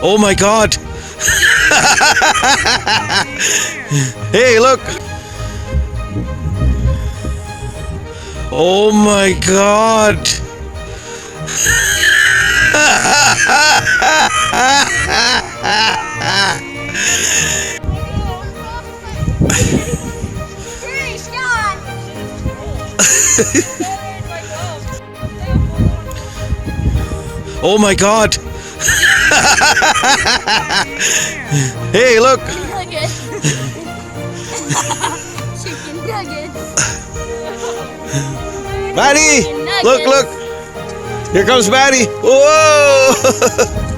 Oh my God! Hey, look! Oh my God! Oh my God! Hey, look! Chicken nuggets. Maddie! Look, look! Here comes Maddie! Whoa!